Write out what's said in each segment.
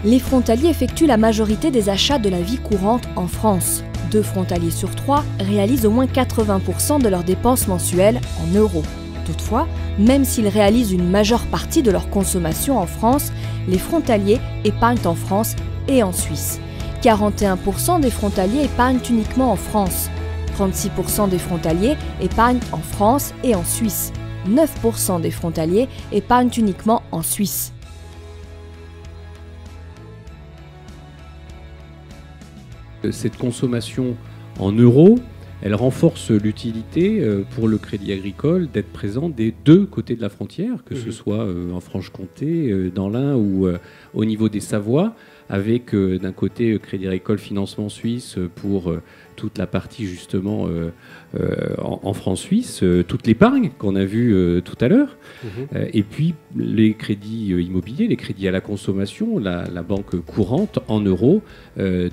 Les frontaliers effectuent la majorité des achats de la vie courante en France. 2 frontaliers sur 3 réalisent au moins 80% de leurs dépenses mensuelles en euros. Toutefois, même s'ils réalisent une majeure partie de leur consommation en France, les frontaliers épargnent en France et en Suisse. 41% des frontaliers épargnent uniquement en France. 36% des frontaliers épargnent en France et en Suisse. 9% des frontaliers épargnent uniquement en Suisse. Cette consommation en euros, elle renforce l'utilité pour le Crédit Agricole d'être présent des 2 côtés de la frontière, que ce soit en Franche-Comté, dans l'Ain ou au niveau des Savoies, avec d'un côté Crédit Agricole Financement Suisse pour toute la partie justement en francs suisses, toute l'épargne qu'on a vu tout à l'heure, et puis les crédits immobiliers, les crédits à la consommation, la banque courante en euros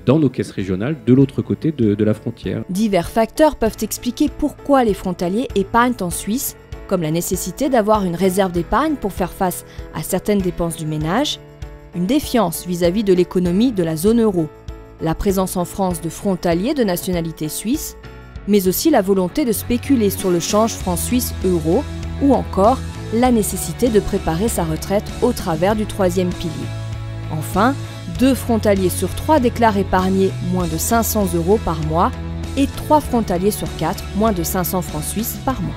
dans nos caisses régionales de l'autre côté de la frontière. Divers facteurs peuvent expliquer pourquoi les frontaliers épargnent en Suisse, comme la nécessité d'avoir une réserve d'épargne pour faire face à certaines dépenses du ménage, une défiance vis-à-vis de l'économie de la zone euro, la présence en France de frontaliers de nationalité suisse, mais aussi la volonté de spéculer sur le change franc-suisse-euro ou encore la nécessité de préparer sa retraite au travers du 3e pilier. Enfin, 2 frontaliers sur 3 déclarent épargner moins de 500 € par mois et 3 frontaliers sur 4 moins de 500 francs suisses par mois.